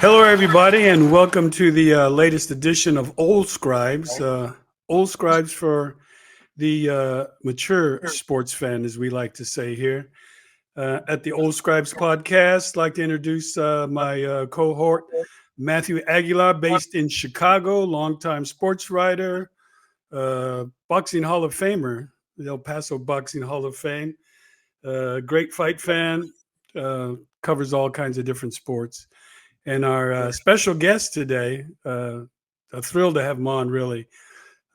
Hello, everybody, and welcome to the latest edition of Old Scribes. Old Scribes for the mature sports fan, as we like to say here. At the Old Scribes podcast, I'd like to introduce my cohort, Matthew Aguilar, based in Chicago, longtime sports writer, boxing Hall of Famer, the El Paso Boxing Hall of Fame, great fight fan, covers all kinds of different sports. And our special guest today, a thrill to have him on, really.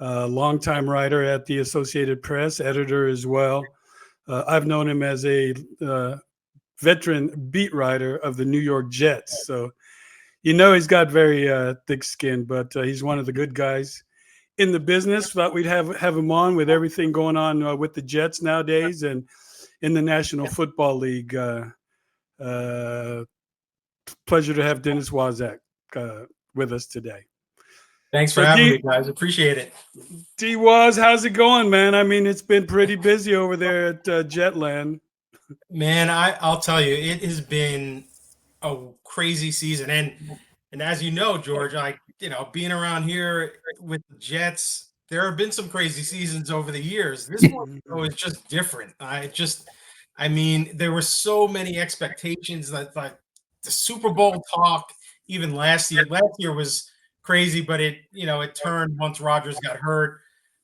Longtime writer at the Associated Press, editor as well. I've known him as a veteran beat writer of the New York Jets. So, he's got very thick skin, but he's one of the good guys in the business. Thought we'd have him on with everything going on with the Jets nowadays and in the National Football League. Pleasure to have Dennis Waszak with us today. Thanks for having me, guys. Appreciate it. D-Waz, how's it going, man? I mean, it's been pretty busy over there at Jetland. Man, I'll tell you, it has been a crazy season. And as you know, George, being around here with the Jets, there have been some crazy seasons over the years. This one is just different. There were so many expectations that the Super Bowl talk, even last year was crazy, but it turned once Rodgers got hurt.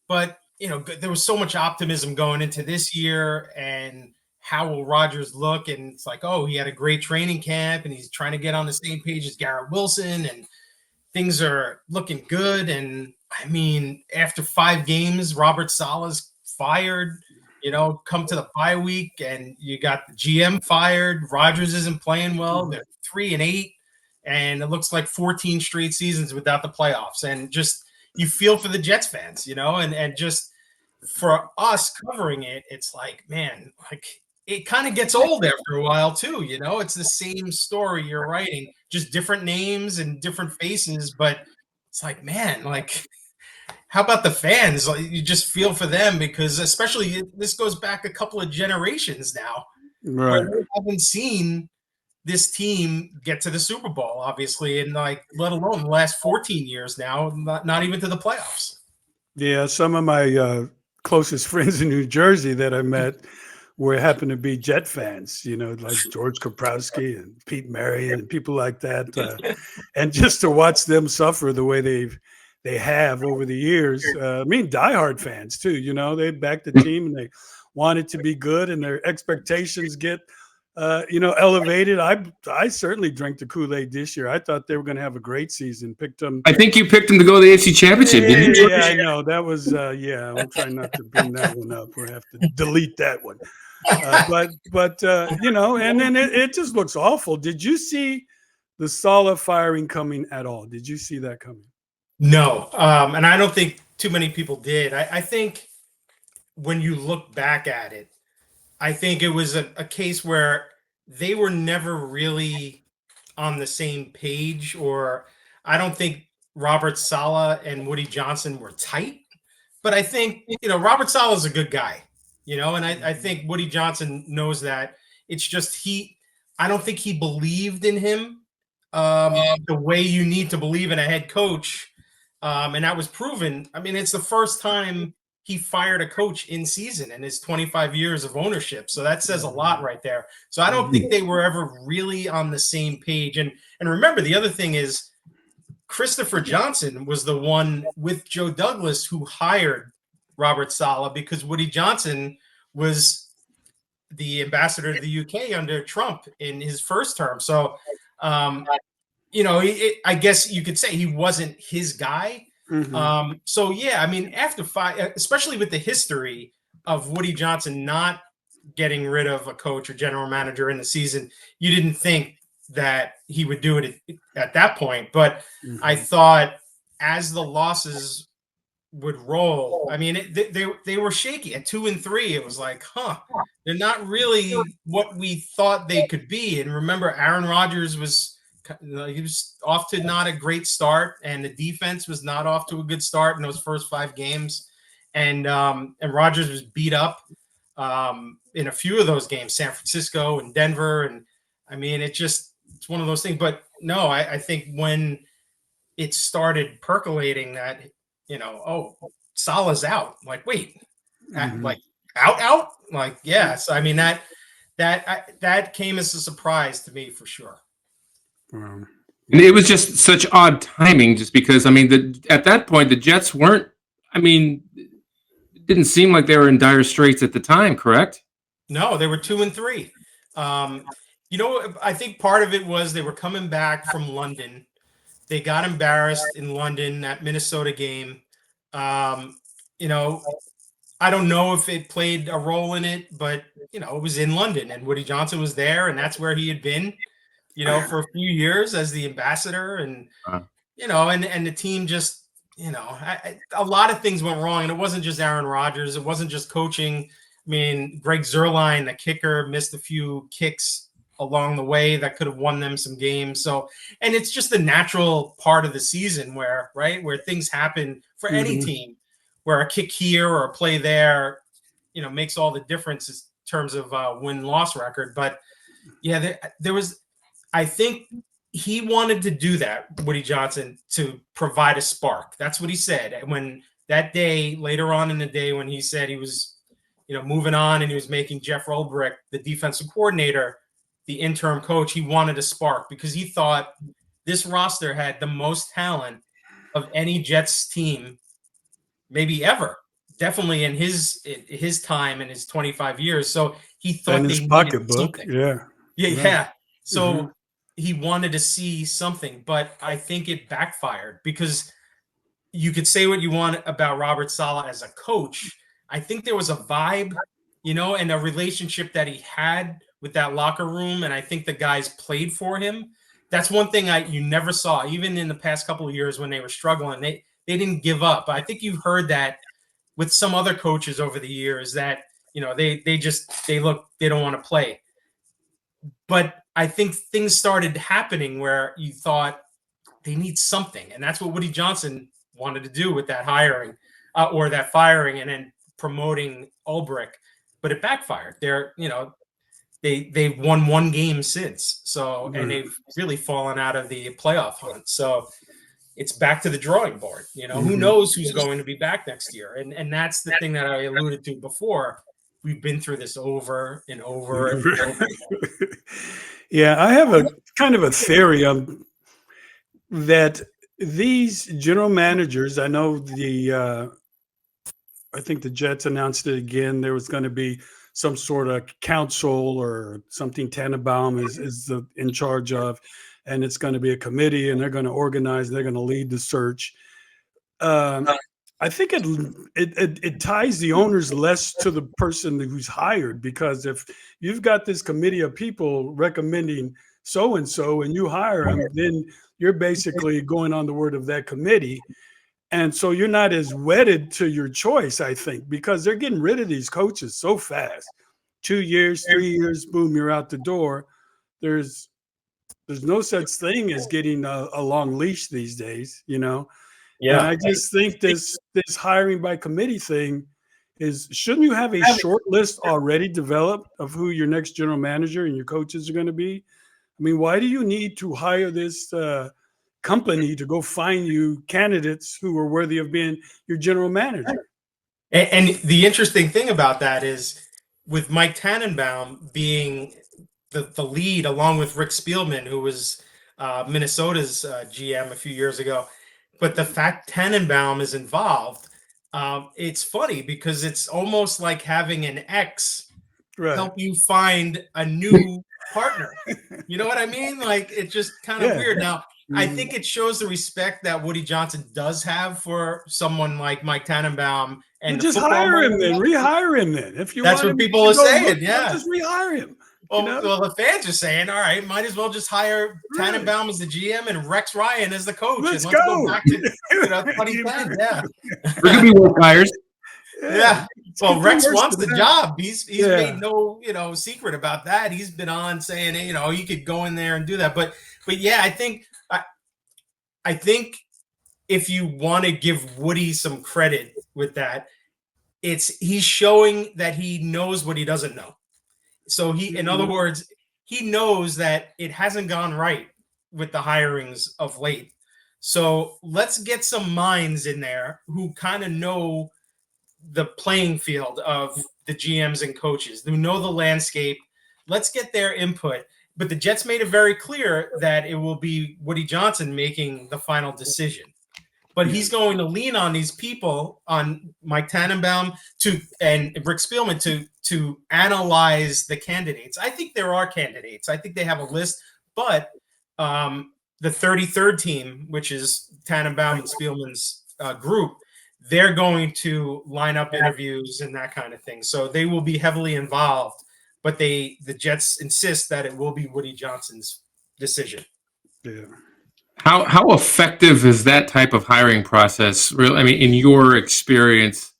But, there was so much optimism going into this year, and how will Rodgers look? And it's like, oh, he had a great training camp and he's trying to get on the same page as Garrett Wilson and things are looking good. And I mean, after 5 games, Robert Saleh's fired, come to the bye week and you got the GM fired. Rodgers isn't playing well. They're 3-8 and it looks like 14 straight seasons without the playoffs. And just, you feel for the Jets fans, and just for us covering it, it's like, man, it kind of gets old after a while too, it's the same story you're writing, just different names and different faces. But it's like, man, how about the fans? You just feel for them because especially this goes back a couple of generations now. Right. Where we haven't seen this team get to the Super Bowl, obviously, and let alone the last 14 years now, not even to the playoffs. Yeah, some of my closest friends in New Jersey that I met happened to be Jet fans, like George Koprowski and Pete Marion and people like that. And just to watch them suffer the way they have over the years. Diehard fans too, they backed the team and they want it to be good and their expectations get elevated. I certainly drank the Kool-Aid this year. I thought they were going to have a great season. Picked them. I think you picked them to go to the AFC Championship, didn't you? Yeah, I know. That was I'm trying not to bring that one up. We'll have to delete that one. And then it just looks awful. Did you see the Saleh firing coming at all? Did you see that coming? No, and I don't think too many people did. I think when you look back at it, I think it was a case where they were never really on the same page, or I don't think Robert Saleh and Woody Johnson were tight. But I think, Robert Saleh is a good guy, and I think Woody Johnson knows that. It's just I don't think he believed in him the way you need to believe in a head coach. And that was proven. I mean, it's the first time he fired a coach in season in his 25 years of ownership. So that says a lot right there. So I don't think they were ever really on the same page. And remember, the other thing is Christopher Johnson was the one with Joe Douglas who hired Robert Saleh because Woody Johnson was the ambassador to the UK under Trump in his first term. So, I guess you could say he wasn't his guy. Mm-hmm. After 5, especially with the history of Woody Johnson not getting rid of a coach or general manager in the season, you didn't think that he would do it at that point. But I thought as the losses would roll, they were shaky at 2-3. It was like, they're not really what we thought they could be. And remember, Aaron Rodgers he was off to not a great start, and the defense was not off to a good start in those first 5 games. And Rodgers was beat up in a few of those games, San Francisco and Denver. And it just it's one of those things. But no, I think when it started percolating that, oh, Salah's out. Like, wait, like out? Like, yeah. So I mean that came as a surprise to me for sure. And it was just such odd timing, just because at that point the Jets weren't. It didn't seem like they were in dire straits at the time, correct? No, they were 2-3. I think part of it was they were coming back from London. They got embarrassed in London, that Minnesota game. I don't know if it played a role in it, but it was in London, and Woody Johnson was there, and that's where he had been, for a few years as the ambassador, and and the team just, a lot of things went wrong, and it wasn't just Aaron Rodgers, it wasn't just coaching. I mean, Greg Zuerlein, the kicker, missed a few kicks along the way that could have won them some games. So, and it's just the natural part of the season where things happen for any team, where a kick here or a play there, makes all the difference in terms of win-loss record. But yeah, there was, I think he wanted to do that, Woody Johnson, to provide a spark. That's what he said. And when that day, later on in the day, when he said he was, moving on and he was making Jeff Ulbrich the defensive coordinator, the interim coach, he wanted a spark because he thought this roster had the most talent of any Jets team maybe ever. Definitely in his time, in his 25 years. So he thought and they his needed pocketbook. something. Yeah. Yeah. So he wanted to see something, but I think it backfired because you could say what you want about Robert Saleh as a coach. I think there was a vibe, and a relationship that he had with that locker room, and I think the guys played for him. That's one thing you never saw, even in the past couple of years when they were struggling. They didn't give up. I think you've heard that with some other coaches over the years that, they don't want to play. But I think things started happening where you thought they need something, and that's what Woody Johnson wanted to do with that hiring or that firing and then promoting Ulbrich, but it backfired. They've won one game since, so and they've really fallen out of the playoff hunt. So it's back to the drawing board. Who knows who's going to be back next year, and that's the thing that I alluded to before. We've been through this over and over and over. Yeah, I have a kind of a theory that these general managers, I know I think the Jets announced it again. There was going to be some sort of council or something Tannenbaum is in charge of, and it's going to be a committee, and they're going to organize. They're going to lead the search. I think it ties the owners less to the person who's hired, because if you've got this committee of people recommending so and so, and you hire them, then you're basically going on the word of that committee. And so you're not as wedded to your choice, I think, because they're getting rid of these coaches so fast. 2 years, 3 years, boom, you're out the door. There's no such thing as getting a long leash these days, Yeah. And I just think this hiring by committee thing shouldn't you have a short list already developed of who your next general manager and your coaches are going to be? I mean, why do you need to hire this company to go find you candidates who are worthy of being your general manager? And the interesting thing about that is, with Mike Tannenbaum being the lead, along with Rick Spielman, who was Minnesota's GM a few years ago, but the fact Tannenbaum is involved, it's funny because it's almost like having an ex help you find a new partner. You know what I mean? Like, it's just kind of weird. Now, I think it shows the respect that Woody Johnson does have for someone like Mike Tannenbaum. And just hire him then, rehire him then. If you that's want what him people are saying, just rehire him. Well, the fans are saying, all right, might as well just hire Tannenbaum as the GM and Rex Ryan as the coach. Let's go back to 2010. Yeah. There could be more hires. Yeah. Well, Rex wants the job. He's made no, secret about that. He's been on saying, he could go in there and do that. But yeah, I think if you want to give Woody some credit with that, he's showing that he knows what he doesn't know. So in other words, he knows that it hasn't gone right with the hirings of late. So let's get some minds in there who kind of know the playing field of the GMs and coaches, who know the landscape. Let's get their input. But the Jets made it very clear that it will be Woody Johnson making the final decision. But he's going to lean on these people, on Mike Tannenbaum and Rick Spielman to analyze the candidates. I think there are candidates. I think they have a list, but the 33rd team, which is Tannenbaum and Spielman's group, they're going to line up interviews and that kind of thing. So they will be heavily involved, but the Jets insist that it will be Woody Johnson's decision. Yeah. How effective is that type of hiring process? Really, I mean, in your experience,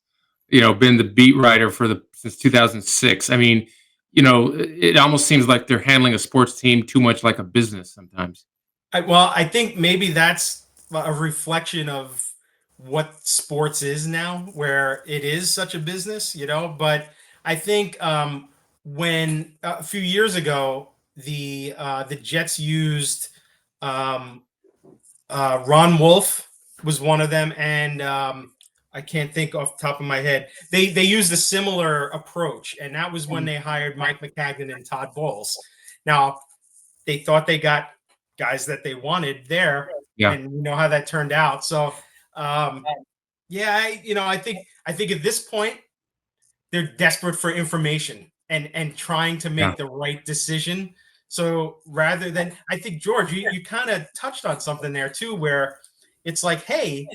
been the beat writer since 2006. I mean, it almost seems like they're handling a sports team too much like a business sometimes. I think maybe that's a reflection of what sports is now, where it is such a business, But I think when a few years ago the Jets used Ron Wolf was one of them, and I can't think off the top of my head. They used a similar approach, and that was when they hired Mike McCagnon and Todd Bowles. Now, they thought they got guys that they wanted there, and you know how that turned out. So, I think at this point they're desperate for information and trying to make the right decision. So rather than, I think, George, you kind of touched on something there too, where it's like, hey,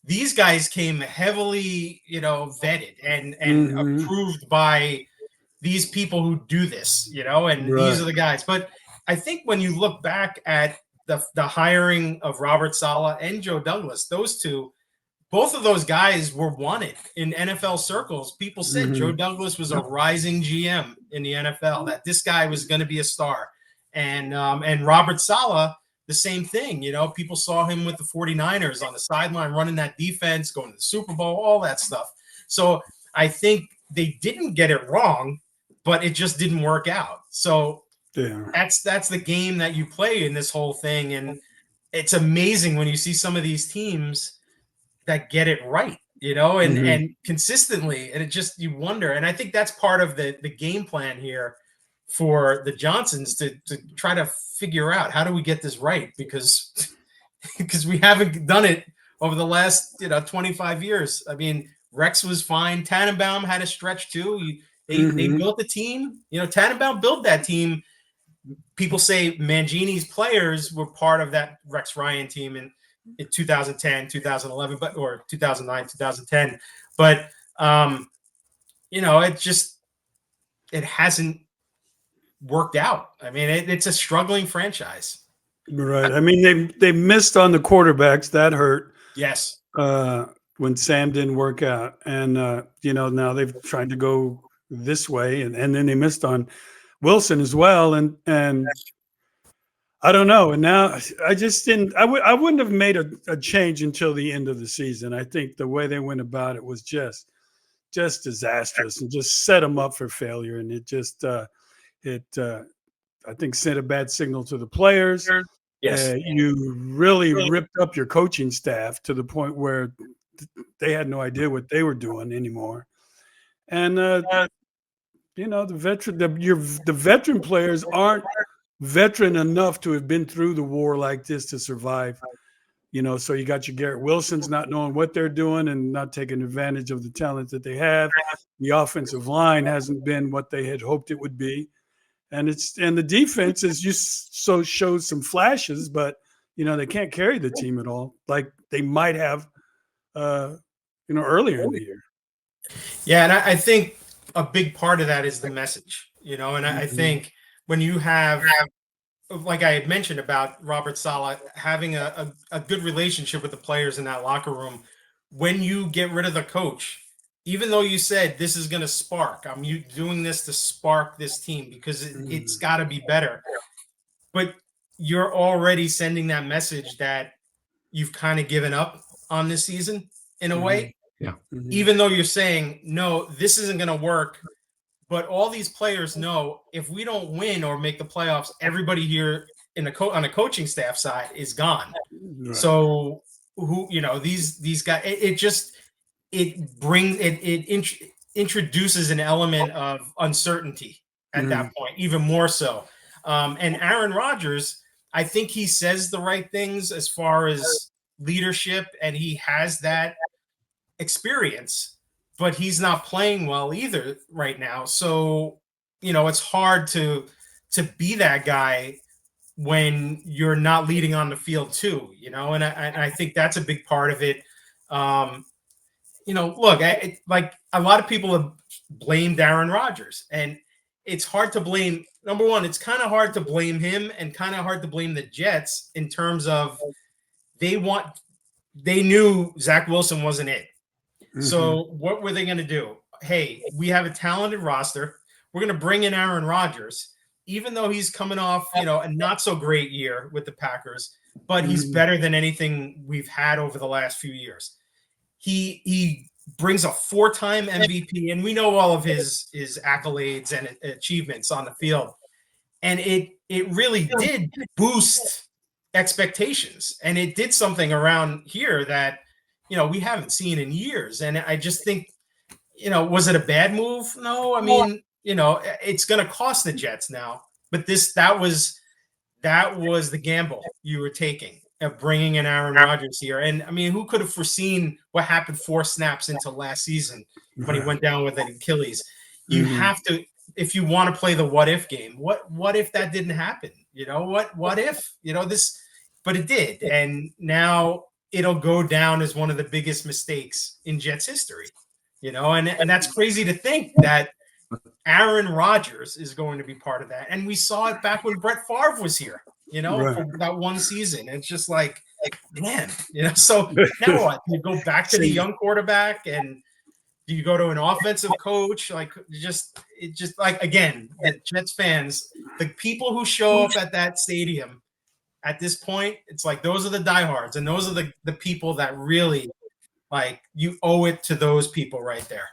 these guys came heavily, vetted and approved by these people who do this, and these are the guys. But I think when you look back at the hiring of Robert Saleh and Joe Douglas, those two, both of those guys were wanted in NFL circles. People said Joe Douglas was a rising GM in the NFL, that this guy was going to be a star. And Robert Saleh, the same thing. People saw him with the 49ers on the sideline running that defense, going to the Super Bowl, all that stuff. So I think they didn't get it wrong, but it just didn't work out. So that's the game that you play in this whole thing. And it's amazing when you see some of these teams that get it right, and consistently, and it just, you wonder. And I think that's part of the game plan here for the Johnsons to try to figure out, how do we get this right? Because we haven't done it over the last 25 years. I mean, Rex was fine. Tannenbaum had a stretch too. They built a team. Tannenbaum built that team. People say Mangini's players were part of that Rex Ryan team in 2010, 2011, or 2009, 2010. But it hasn't worked out. I mean, it's a struggling franchise. Right. I mean, they missed on the quarterbacks. That hurt. Yes. When Sam didn't work out. And, now they've tried to go this way, and then they missed on Wilson as well. And I don't know. And now I just didn't, I wouldn't have made a change until the end of the season. I think the way they went about it was just disastrous and just set them up for failure. And it just, I think, sent a bad signal to the players. Yes. You really ripped up your coaching staff to the point where they had no idea what they were doing anymore. And, the veteran players aren't veteran enough to have been through the war like this to survive. So you got your Garrett Wilsons not knowing what they're doing and not taking advantage of the talent that they have. The offensive line hasn't been what they had hoped it would be. And the defense shows some flashes, but they can't carry the team at all like they might have earlier in the year. Yeah, and I think a big part of that is the message, and I think when you have, like I had mentioned about Robert Saleh having a good relationship with the players in that locker room, when you get rid of the coach, even though you said this is going to spark, I'm doing this to spark this team because it's got to be better. But you're already sending that message that you've kind of given up on this season in a way. Yeah. Even though you're saying, no, this isn't going to work. But all these players know if we don't win or make the playoffs, everybody here on the coaching staff side is gone. Right. So these guys, it introduces an element of uncertainty at that point, even more so. And Aaron Rodgers, I think he says the right things as far as leadership, and he has that experience, but he's not playing well either right now. So, it's hard to be that guy when you're not leading on the field too, and I think that's a big part of it. Look, like a lot of people have blamed Aaron Rodgers, and it's hard to blame. Number one, it's kind of hard to blame him and kind of hard to blame the Jets in terms of they knew Zach Wilson wasn't it. So what were they going to do? Hey, we have a talented roster. We're going to bring in Aaron Rodgers, even though he's coming off, a not so great year with the Packers, but he's better than anything we've had over the last few years. He brings a 4-time MVP, and we know all of his accolades and achievements on the field. And it really did boost expectations, and it did something around here that we haven't seen in years. And I just think, was it a bad move? No, I mean, it's going to cost the Jets now, but that was the gamble you were taking of bringing in Aaron Rodgers here. And I mean, who could have foreseen what happened 4 snaps into last season when he went down with an Achilles? You have to, if you want to play the what if game, what if that didn't happen? What if, this, but it did. And now it'll go down as one of the biggest mistakes in Jets history, and that's crazy to think that Aaron Rodgers is going to be part of that. And we saw it back when Brett Favre was here, for that one season. It's just like man, so now what? You go back to the young quarterback, and do you go to an offensive coach? Like, it just like, again, the Jets fans, the people who show up at that stadium at this point, it's like those are the diehards, and those are the people that really, like, you owe it to those people right there.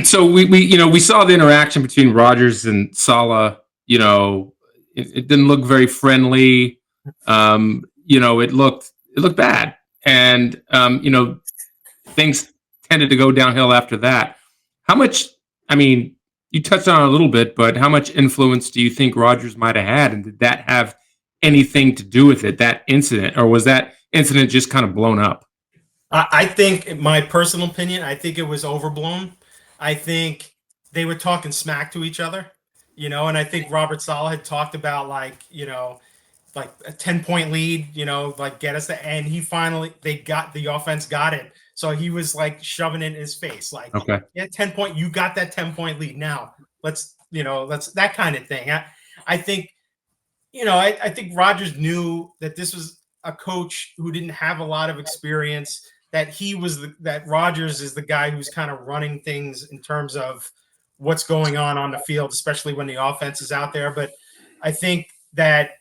So we saw the interaction between Rodgers and Saleh. It didn't look very friendly. It looked bad, and things tended to go downhill after that. How much? I mean, you touched on it a little bit, but how much influence do you think Rodgers might have had, and did that have anything to do with it, that incident, or was that incident just kind of blown up? I think, in my personal opinion, I think it was overblown. I think they were talking smack to each other, and I think Robert Saleh had talked about like a 10-point lead, like get us and he finally, the offense got it. So he was like shoving it in his face, like, okay, yeah, 10-point, you got that 10-point lead. Now let's that kind of thing. I think, I think Rodgers knew that this was a coach who didn't have a lot of experience, that that Rodgers is the guy who's kind of running things in terms of what's going on the field, especially when the offense is out there. But I think that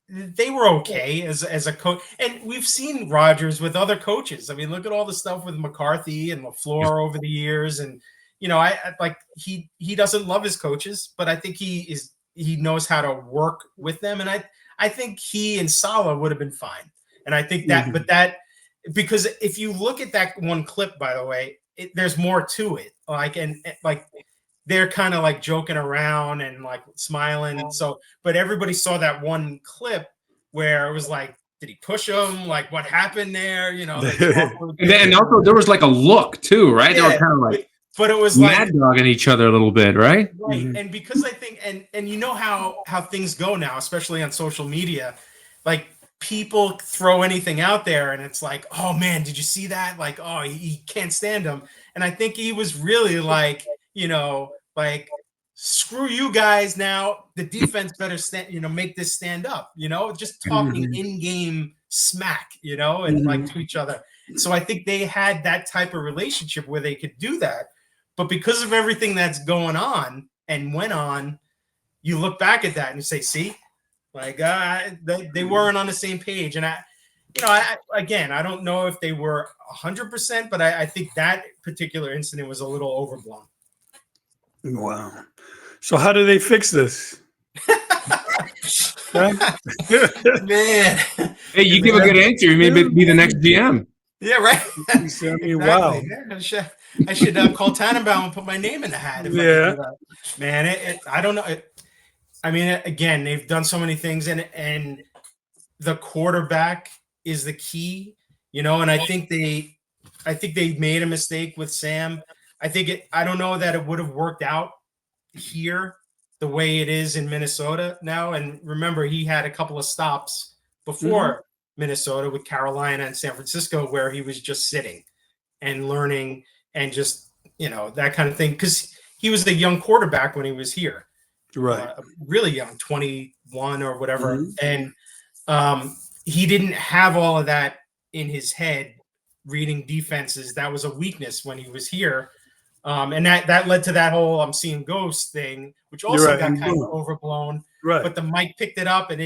they were okay as a coach. And we've seen Rodgers with other coaches. I mean, look at all the stuff with McCarthy and LaFleur over the years. And, I like, he doesn't love his coaches, but I think he knows how to work with them. And I think he and Saleh would have been fine. And I think that, because if you look at that one clip, by the way, there's more to it. Like they're kind of like joking around and like smiling. So, but everybody saw that one clip where it was like, did he push him? Like, what happened there? And also there was like a look too, right? Yeah, they were kind of like, but it was mad dogging each other a little bit, right? Right. And because I think, and how things go now, especially on social media, like people throw anything out there and it's like, oh man, did you see that? Like, oh, he can't stand him. And I think he was really like, like, screw you guys now. The defense better make this stand up, just talking in-game smack, and like to each other. So I think they had that type of relationship where they could do that. But because of everything that's going on and went on, you look back at that and you say, see, like they weren't on the same page. And I don't know if they were 100%, but I think that particular incident was a little overblown. Wow. So how do they fix this? Huh? Man. Hey, you give a good answer, you may be the next GM. Yeah, right. I mean, Exactly. wow. Yeah, I should call Tannenbaum and put my name in the hat if I Yeah. could do that. Man, I don't know. I mean, again, they've done so many things, and the quarterback is the key, and I think they made a mistake with Sam. I don't know that it would have worked out here the way it is in Minnesota now. And remember, he had a couple of stops before Minnesota with Carolina and San Francisco where he was just sitting and learning and just, that kind of thing. Because he was the young quarterback when he was here. Right. Really young, 21 or whatever. And he didn't have all of that in his head reading defenses. That was a weakness when he was here. And that led to that whole "I'm seeing ghosts" thing, which also got kind of overblown. Right. But the mic picked it up, and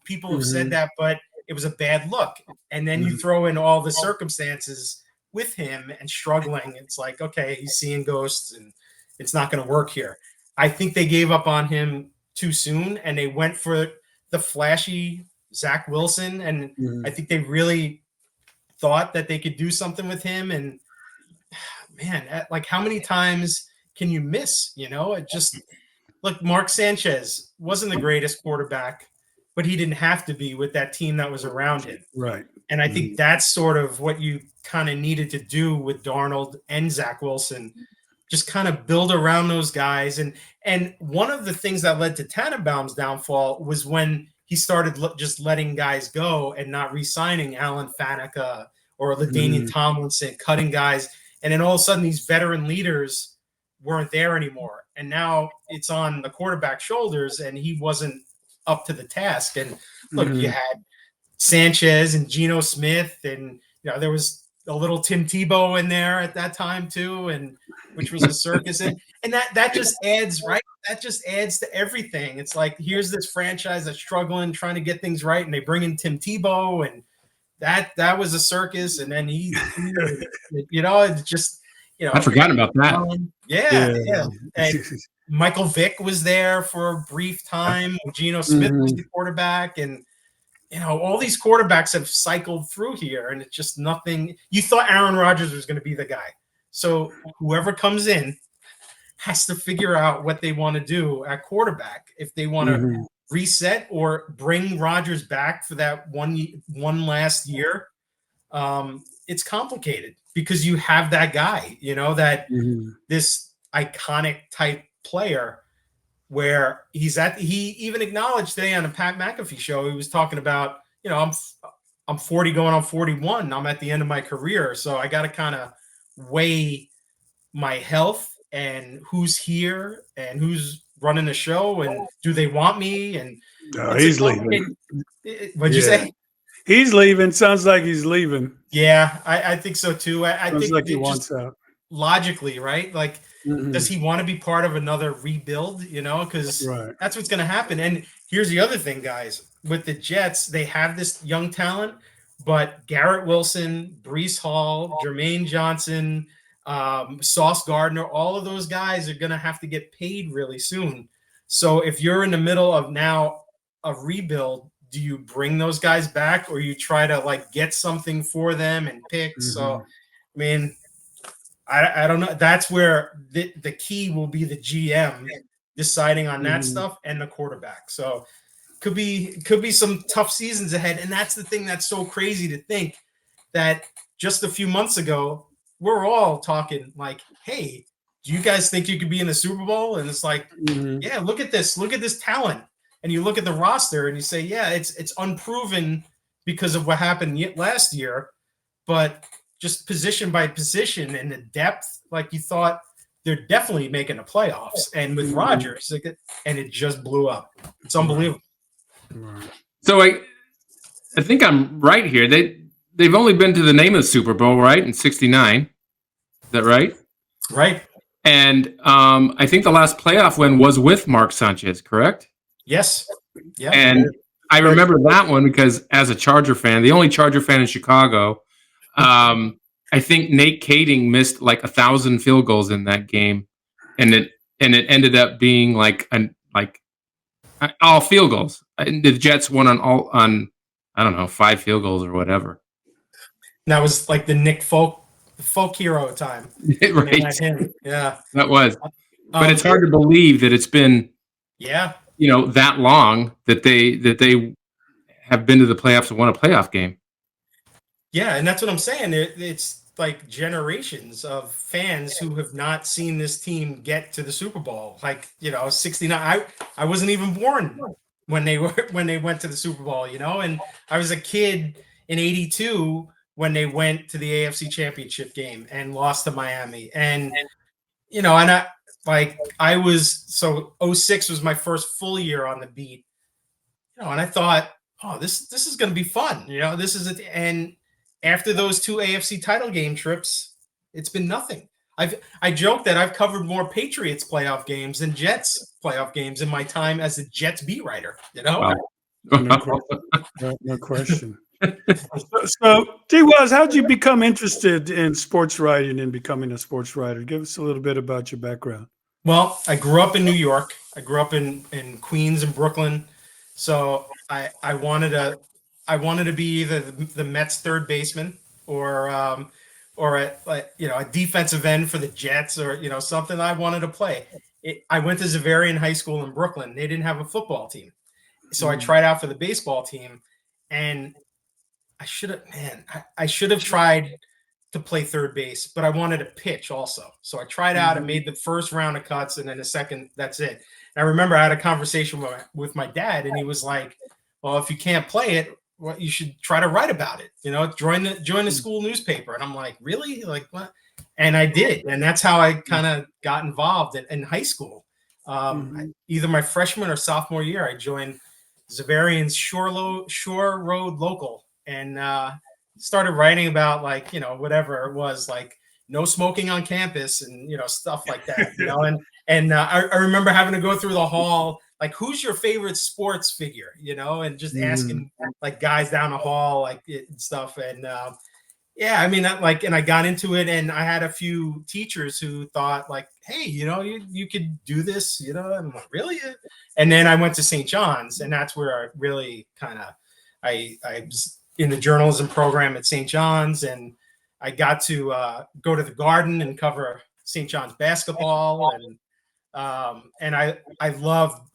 people have said that, but it was a bad look. And then you throw in all the circumstances with him and struggling. It's like, okay, he's seeing ghosts, and it's not going to work here. I think they gave up on him too soon, and they went for the flashy Zach Wilson, and I think they really thought that they could do something with him. And man, like how many times can you miss? It just look, Mark Sanchez wasn't the greatest quarterback, but he didn't have to be with that team that was around him. Right. And I think that's sort of what you kind of needed to do with Darnold and Zach Wilson, just kind of build around those guys. And one of the things that led to Tannenbaum's downfall was when he started just letting guys go and not re-signing Alan Faneca or LaDainian Tomlinson, cutting guys. And then all of a sudden, these veteran leaders weren't there anymore. And now it's on the quarterback's shoulders, and he wasn't up to the task. And look, you had Sanchez and Geno Smith, and there was a little Tim Tebow in there at that time too, and which was a circus. And that just adds, right? That just adds to everything. It's like, here's this franchise that's struggling, trying to get things right, and they bring in Tim Tebow, and that was a circus. And then he it's just, I'd forgotten about that. Yeah. And Michael Vick was there for a brief time. Geno Smith was the quarterback, and all these quarterbacks have cycled through here, and it's just nothing. You thought Aaron Rodgers was going to be the guy, so whoever comes in has to figure out what they want to do at quarterback. If they want to reset or bring Rodgers back for that one last year, it's complicated because you have that guy, this iconic type player where he even acknowledged today on the Pat McAfee show, he was talking about, I'm 40 going on 41. I'm at the end of my career. So I got to kind of weigh my health and who's here and who's running the show and do they want me? And he's leaving. What'd you say? He's leaving. Sounds like he's leaving. Yeah, I think so too. I think like he wants out. Logically, right? Like, does he want to be part of another rebuild? Because that's what's going to happen. And here's the other thing, guys. With the Jets, they have this young talent, but Garrett Wilson, Breece Hall, Jermaine Johnson, Sauce Gardner, all of those guys are going to have to get paid really soon. So if you're in the middle of now a rebuild, do you bring those guys back or you try to get something for them and pick? So, I mean, I don't know. That's where the key will be the GM deciding on that stuff and the quarterback. So could be some tough seasons ahead. And that's the thing that's so crazy to think that just a few months ago, we're all talking like, hey, do you guys think you could be in the Super Bowl? And it's like, yeah, look at this talent. And you look at the roster and you say, yeah, it's unproven because of what happened last year, but just position by position and the depth, like you thought they're definitely making the playoffs. And with Rodgers, and it just blew up. It's unbelievable. So I think I'm right here. They've only been to the name of the Super Bowl, right? In '69. Is that right? Right. And I think the last playoff win was with Mark Sanchez, correct? Yes. Yeah. And I remember that one because as a Charger fan, the only Charger fan in Chicago, I think Nate Kading missed like 1,000 field goals in that game, and and it ended up being like all field goals. And the Jets won on I don't know, 5 field goals or whatever. And that was like the Nick folk hero time. Right. Him. Yeah. That was. But it's hard to believe that it's been that long that they have been to the playoffs and won a playoff game. Yeah, and that's what I'm saying. It's like generations of fans who have not seen this team get to the Super Bowl. Like, 69. I wasn't even born when they went to the Super Bowl, and I was a kid in 82 when they went to the AFC Championship game and lost to Miami. And I was, so 06 was my first full year on the beat, and I thought, oh, this is going to be fun. This is it. And after those 2 AFC title game trips, it's been nothing. I joke that I've covered more Patriots playoff games than Jets playoff games in my time as a Jets beat writer. Wow. No question. So, D-Waz, how did you become interested in sports writing and becoming a sports writer? Give us a little bit about your background. Well, I grew up in New York. I grew up in Queens and Brooklyn. So I wanted to be either the Mets third baseman or a defensive end for the Jets or something I wanted to play. I went to Xaverian High School in Brooklyn. They didn't have a football team, so I tried out for the baseball team, and I should have tried to play third base, but I wanted to pitch also. So I tried out and made the first round of cuts, and then the second, that's it. And I remember I had a conversation with my dad, and he was like, well, if you can't play it, well, you should try to write about it. Join the school newspaper. And I'm like, really? Like what? And I did. And that's how I kind of got involved in high school. Either my freshman or sophomore year, I joined Xaverian's Shore Road Local and started writing about whatever it was, like no smoking on campus and stuff like that. And I remember having to go through the hall, like, who's your favorite sports figure, and just asking like guys down the hall, like and stuff. And and I got into it, and I had a few teachers who thought like, hey, you could do this, and I'm like, really? And then I went to St. John's, and that's where I really kind of, I was in the journalism program at St. John's, and I got to go to the Garden and cover St. John's basketball, and I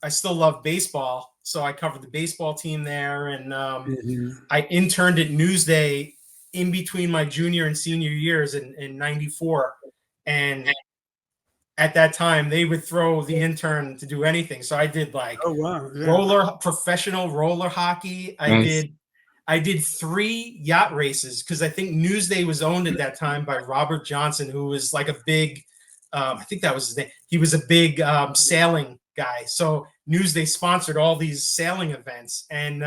still love baseball, so I covered the baseball team there, and I interned at Newsday in between my junior and senior years in 94, and at that time they would throw the intern to do anything, so I did like professional roller hockey. I did 3 yacht races because I think Newsday was owned at that time by Robert Johnson, who was like a big, I think that was his name. He was a big sailing guy. So Newsday sponsored all these sailing events. And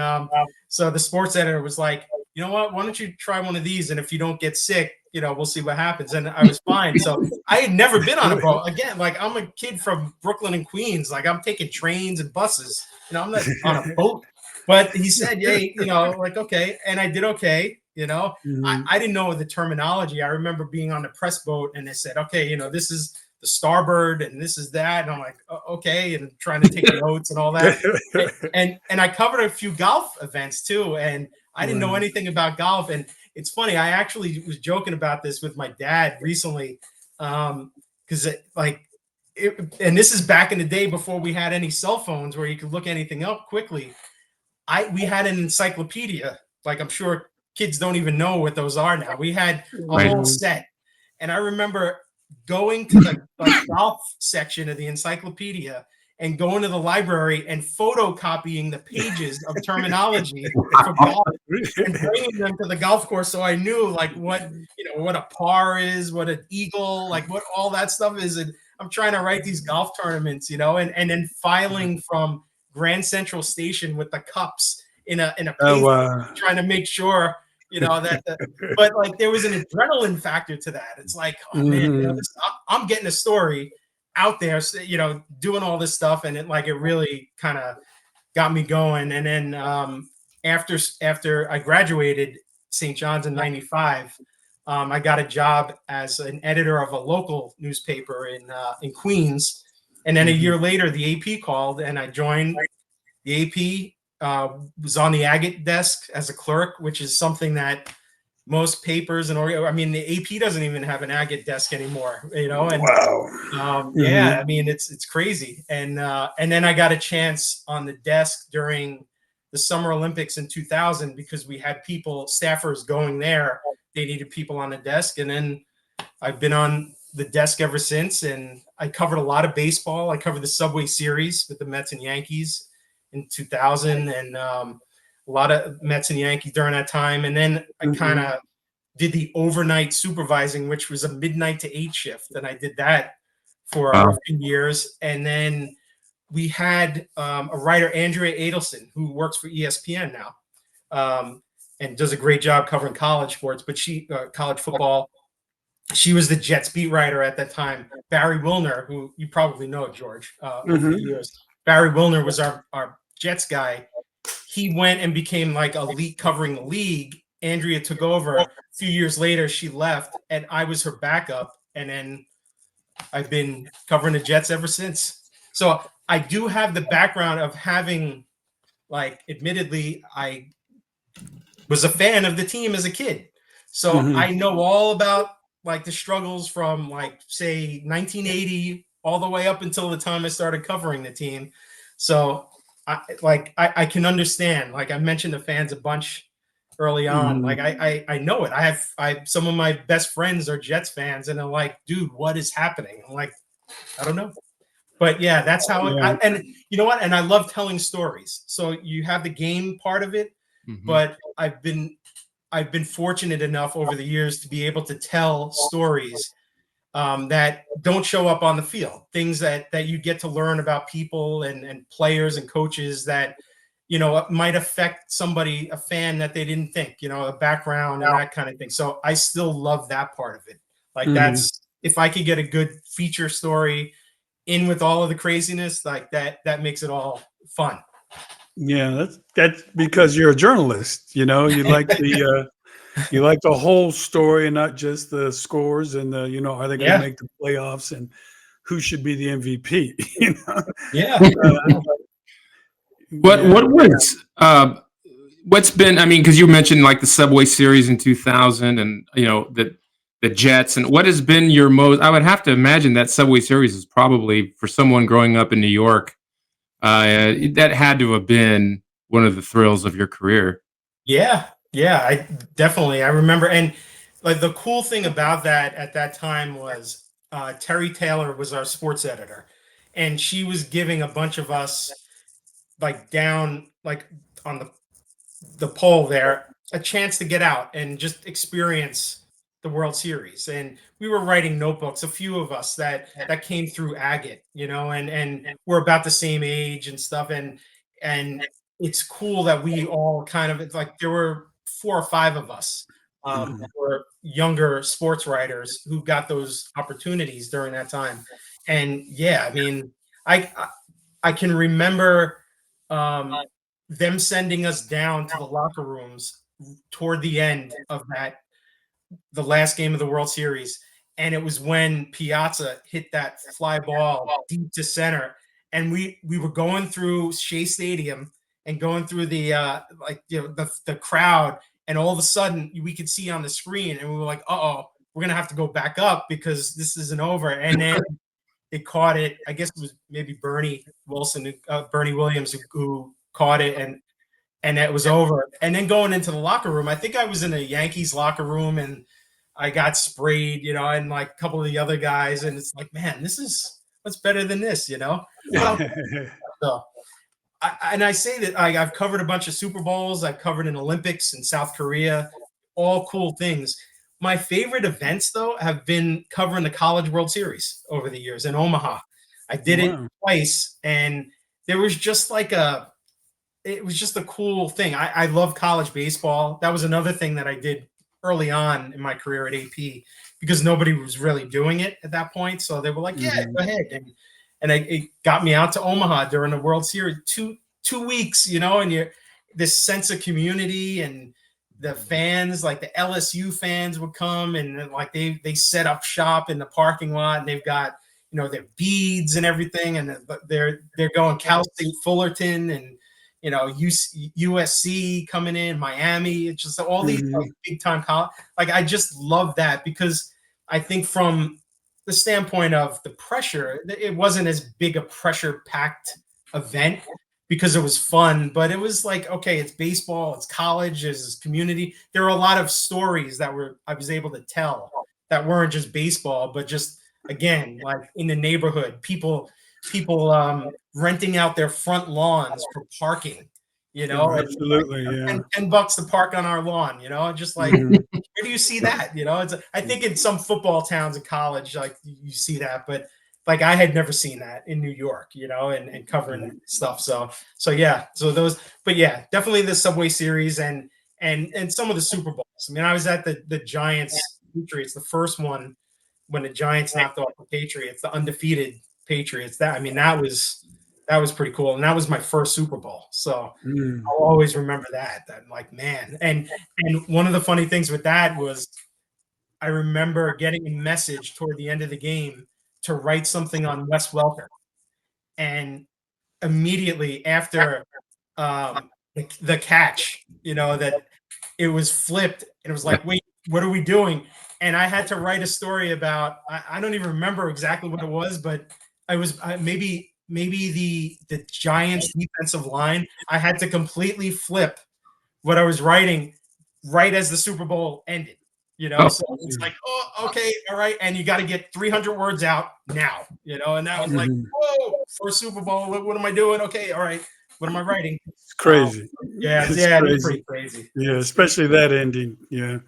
so the sports editor was like, you know what, why don't you try one of these? And if you don't get sick, we'll see what happens. And I was fine. So I had never been on a boat. Again, like I'm a kid from Brooklyn and Queens. Like I'm taking trains and buses. I'm not on a boat. But he said, hey, like, okay. And I did okay. I didn't know the terminology. I remember being on the press boat and they said, okay, this is the starboard and this is that. And I'm like, okay. And trying to take notes and all that. and I covered a few golf events too. And I didn't know anything about golf. And it's funny. I actually was joking about this with my dad recently. Because and this is back in the day before we had any cell phones where you could look anything up quickly. We had an encyclopedia, like I'm sure kids don't even know what those are now. We had a whole set. And I remember going to the golf section of the encyclopedia and going to the library and photocopying the pages of terminology for golf and bringing them to the golf course. So I knew like what a par is, what an eagle, like what all that stuff is. And I'm trying to write these golf tournaments, and then filing from Grand Central Station with the cups in a paper, trying to make sure but like there was an adrenaline factor to that. It's like, oh man, I'm getting a story out there, doing all this stuff, and it really kind of got me going. And then after I graduated St. John's in '95, I got a job as an editor of a local newspaper in Queens. And then a year later, the AP called, and I joined the AP. Was on the agate desk as a clerk, which is something that most papers and I mean, the AP doesn't even have an agate desk anymore, And Wow. yeah, I mean, it's crazy. And then I got a chance on the desk during the Summer Olympics in 2000 because we had staffers going there. They needed people on the desk, and then I've been on the desk ever since. And I covered a lot of baseball. I covered the Subway Series with the Mets and Yankees in 2000, and a lot of Mets and Yankees during that time. And then I kind of did the overnight supervising, which was a midnight to 8 shift. And I did that for a few years. And then we had a writer, Andrea Adelson, who works for ESPN now, and does a great job covering college sports, but college football. She was the Jets beat writer at that time. Barry Wilner, who you probably know, George, over the years. Barry Wilner was our Jets guy. He went and became like elite covering the league. Andrea took over. A few years later, she left, and I was her backup. And then I've been covering the Jets ever since. So I do have the background of having, like, admittedly, I was a fan of the team as a kid. So I know all about, like, the struggles from, like, say 1980 all the way up until the time I started covering the team. So I can understand. Like, I mentioned the fans a bunch early on. Like, I know it. I some of my best friends are Jets fans, and they're like, dude, what is happening? I'm like, I don't know. But yeah, that's how and you know what? And I love telling stories. So you have the game part of it, but I've been fortunate enough over the years to be able to tell stories that don't show up on the field. Things that you get to learn about people and players and coaches that, might affect somebody, a fan that they didn't think, a background and that kind of thing. So I still love that part of it. Like, that's, if I could get a good feature story in with all of the craziness, like that makes it all fun. Yeah, that's because you're a journalist. You like the whole story and not just the scores and the are they going to make the playoffs and who should be the MVP? What's been, I mean, because you mentioned like the Subway Series in 2000 and the Jets, and what has been your most, I would have to imagine that Subway Series is probably, for someone growing up in New York, that had to have been one of the thrills of your career. Yeah, I remember. And like, the cool thing about that at that time was Terry Taylor was our sports editor, and she was giving a bunch of us, like, down, like, on the pole there, a chance to get out and just experience the World Series. And we were writing notebooks, a few of us that came through agate, and we're about the same age and stuff. And it's cool that we all kind of, it's like there were 4 or 5 of us who were younger sports writers who got those opportunities during that time. And yeah, I mean, I can remember them sending us down to the locker rooms toward the end of the last game of the World Series. And it was when Piazza hit that fly ball deep to center. And we were going through Shea Stadium and going through the the crowd. And all of a sudden we could see on the screen, and we were like, we're going to have to go back up because this isn't over. And then they caught it. I guess it was maybe Bernie Williams who caught it, and it was over. And then going into the locker room, I think I was in a Yankees locker room, and I got sprayed, and like a couple of the other guys, and it's like, man, what's better than this, So, I say that I've covered a bunch of Super Bowls. I've covered an Olympics in South Korea, all cool things. My favorite events, though, have been covering the College World Series over the years in Omaha. I did it twice, and there was just like it was just a cool thing. I love college baseball. That was another thing that I did early on in my career at AP, because nobody was really doing it at that point. So they were like, yeah, go ahead. And it got me out to Omaha during the World Series, two weeks, and this sense of community, and the fans, like the LSU fans would come, and like they set up shop in the parking lot, and they've got, their beads and everything, and they're going Cal State Fullerton and USC coming in, Miami. It's just all these big time college. Like, I just love that, because I think from the standpoint of the pressure, it wasn't as big a pressure packed event because it was fun, but it was like, okay, it's baseball, it's college, it's community. There were a lot of stories that I was able to tell that weren't just baseball, but just, again, like in the neighborhood, people renting out their front lawns for parking, absolutely, like $10 to park on our lawn, just like, where do you see that? I think in some football towns in college, like, you see that, but like, I had never seen that in New York, and covering stuff. So yeah, but yeah, definitely the Subway Series and some of the Super Bowls. I mean, I was at the Giants Patriots, the first one when the Giants knocked off the Patriots, the undefeated Patriots. That was pretty cool, and that was my first Super Bowl. So I'll always remember that. That, like, man, and one of the funny things with that was, I remember getting a message toward the end of the game to write something on Wes Welker, and immediately after the catch, that it was flipped, and it was like, wait, what are we doing? And I had to write a story about, I don't even remember exactly what it was, but I was maybe the Giants defensive line. I had to completely flip what I was writing right as the Super Bowl ended. So it's like, oh, okay, all right, and you got to get 300 words out now. And that was like, whoa, for Super Bowl, what am I doing? Okay, all right, what am I writing? It's crazy. It's pretty crazy. Yeah, especially that ending. Yeah,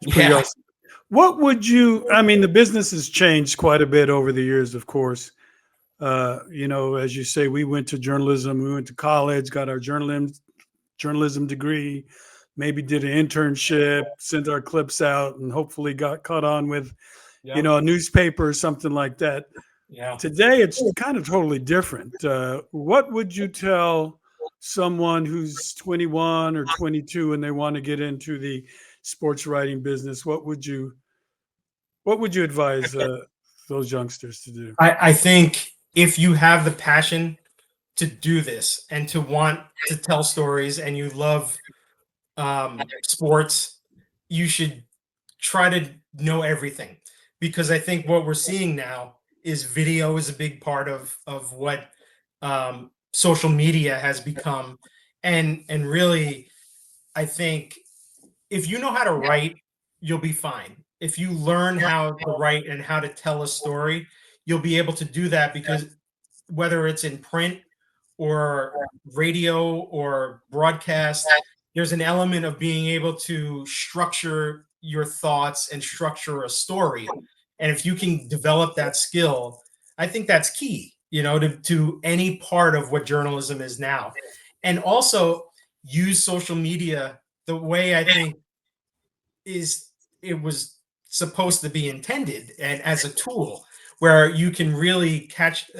it's pretty awesome. What would you? I mean, the business has changed quite a bit over the years, of course. As you say, we went to journalism. We went to college, got our journalism degree, maybe did an internship, sent our clips out, and hopefully got caught on with, a newspaper or something like that. Yeah. Today, it's kind of totally different. What would you tell someone who's 21 or 22 and they want to get into the sports writing business? What would you advise those youngsters to do? I think if you have the passion to do this and to want to tell stories, and you love sports, you should try to know everything, because I think what we're seeing now is video is a big part of what social media has become, and really, I think if you know how to write, you'll be fine. If you learn how to write and how to tell a story, you'll be able to do that, because whether it's in print or radio or broadcast, there's an element of being able to structure your thoughts and structure a story. And if you can develop that skill, I think that's key, to any part of what journalism is now. And also use social media the way I think it was supposed to be intended, and as a tool where you can really catch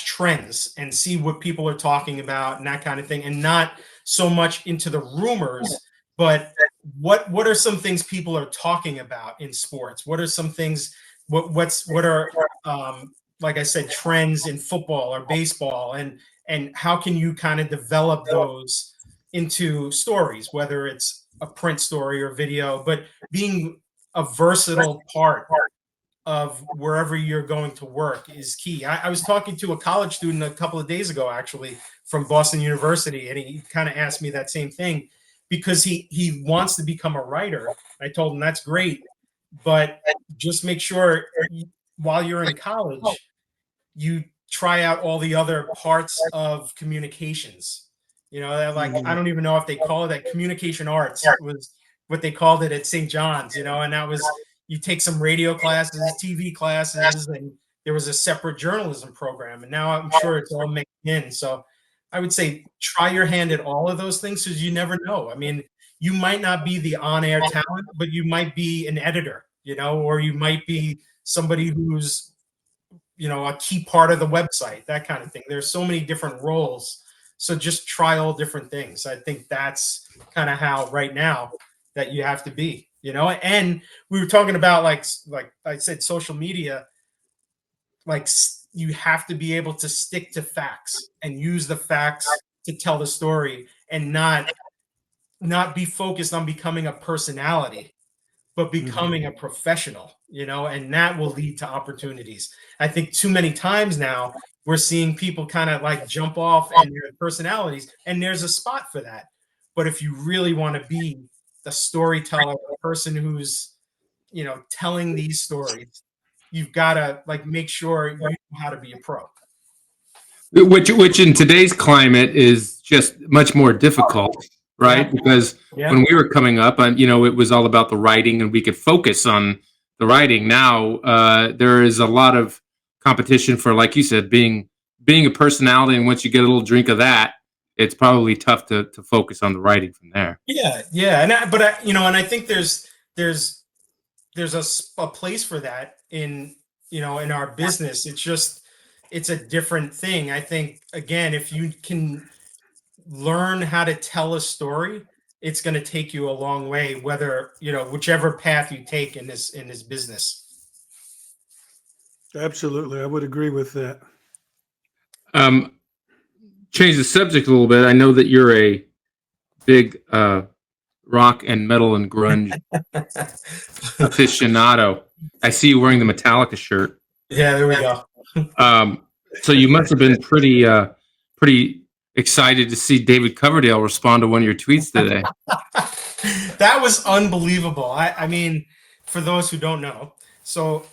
trends and see what people are talking about and that kind of thing, and not so much into the rumors, but what are some things people are talking about in sports? What are some things, what are like I said, trends in football or baseball, and how can you kind of develop those into stories, whether it's a print story or video, but being a versatile part of wherever you're going to work is key. I was talking to a college student a couple of days ago, actually, from Boston University, and he kind of asked me that same thing, because he wants to become a writer. I told him that's great, but just make sure while you're in college, you try out all the other parts of communications. I don't even know if they call it that. Communication arts was what they called it at St. John's, and that was, you take some radio classes, TV classes, and there was a separate journalism program. And now I'm sure it's all mixed in. So I would say try your hand at all of those things, because you never know. I mean, you might not be the on-air talent, but you might be an editor, or you might be somebody who's, a key part of the website, that kind of thing. There's so many different roles. So just try all different things. I think that's kind of how right now that you have to be, and we were talking about, like I said, social media. like you have to be able to stick to facts and use the facts to tell the story, and not be focused on becoming a personality, but becoming a professional, and that will lead to opportunities. I think too many times now we're seeing people kind of like jump off and their personalities, and there's a spot for that. But if you really want to be the storyteller, the person who's, telling these stories, you've got to like make sure you know how to be a pro. Which in today's climate is just much more difficult, right? Yeah. Because when we were coming up, it was all about the writing, and we could focus on the writing. Now there is a lot of competition for, like you said, being a personality, and once you get a little drink of that, it's probably tough to focus on the writing from there. Yeah, and I think there's a place for that in our business. It's a different thing. I think, again, if you can learn how to tell a story, it's going to take you a long way, whether, whichever path you take in this business. Absolutely. I would agree with that. Change the subject a little bit. I know that you're a big rock and metal and grunge aficionado. I see you wearing the Metallica shirt. Yeah, there we go. So you must have been pretty excited to see David Coverdale respond to one of your tweets today. That was unbelievable. I mean, for those who don't know, so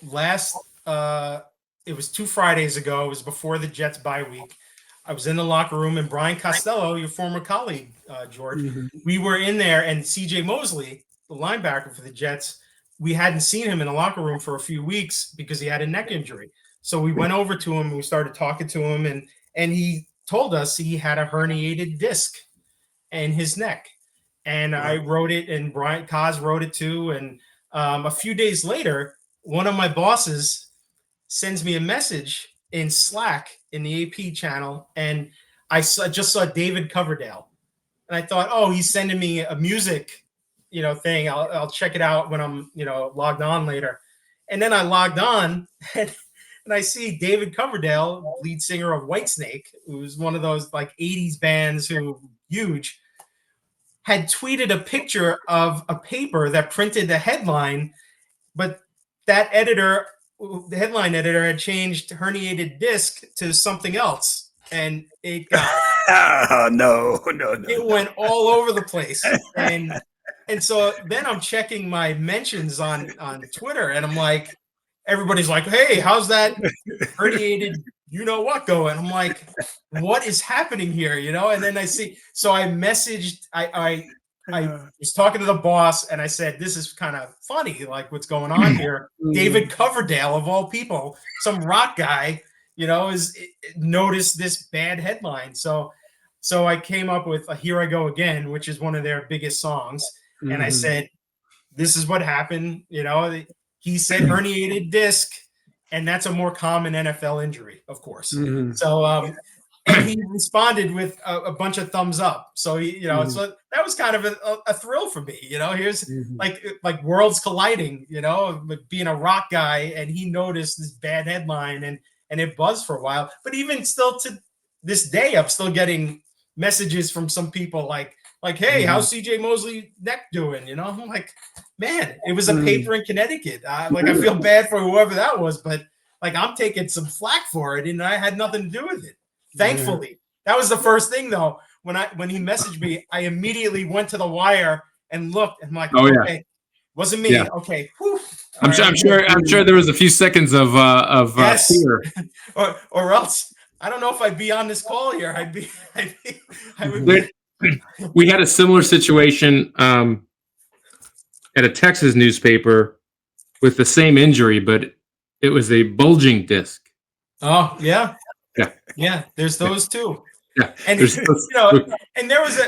it was 2 Fridays ago. It was before the Jets bye week. I was in the locker room, and Brian Costello, your former colleague, George, we were in there, and CJ Mosley, the linebacker for the Jets, we hadn't seen him in the locker room for a few weeks because he had a neck injury. So we went over to him and we started talking to him, and he told us he had a herniated disc in his neck. And I wrote it, and Brian Kaz wrote it too. And a few days later, one of my bosses sends me a message in Slack in the AP channel, and I just saw David Coverdale, and I thought, oh, he's sending me a music, thing. I'll check it out when I'm, logged on later. And then I logged on, and I see David Coverdale, lead singer of Whitesnake, who's one of those like 80s bands who huge, had tweeted a picture of a paper that printed the headline, but that the headline editor had changed herniated disc to something else, and it got no. It went all over the place, and so then I'm checking my mentions on Twitter, and I'm like, everybody's like, "Hey, how's that herniated what going?" I'm like, "What is happening here?" And then I see, so I messaged, I was talking to the boss, and I said, "This is kind of funny, like what's going on here." David Coverdale, of all people, some rock guy, is noticed this bad headline. So I came up with "Here I Go Again," which is one of their biggest songs, and I said, "This is what happened." He said herniated disc, and that's a more common NFL injury, of course. So and he responded with a bunch of thumbs up. So so that was kind of a thrill for me. Here's like worlds colliding. Being a rock guy, and he noticed this bad headline, and it buzzed for a while. But even still to this day, I'm still getting messages from some people like, "Hey, how's CJ Mosley neck doing?" I'm like, man, it was a paper in Connecticut. I feel bad for whoever that was, but like I'm taking some flack for it, and I had nothing to do with it. Thankfully, that was the first thing though. When he messaged me, I immediately went to the wire and looked, and I'm like, okay, wasn't me. Yeah. Okay, whew. I'm sure there was a few seconds of fear, or else I don't know if I'd be on this call here. I would be. We had a similar situation at a Texas newspaper with the same injury, but it was a bulging disc. Oh yeah. Yeah, there's those too. Yeah, and and there was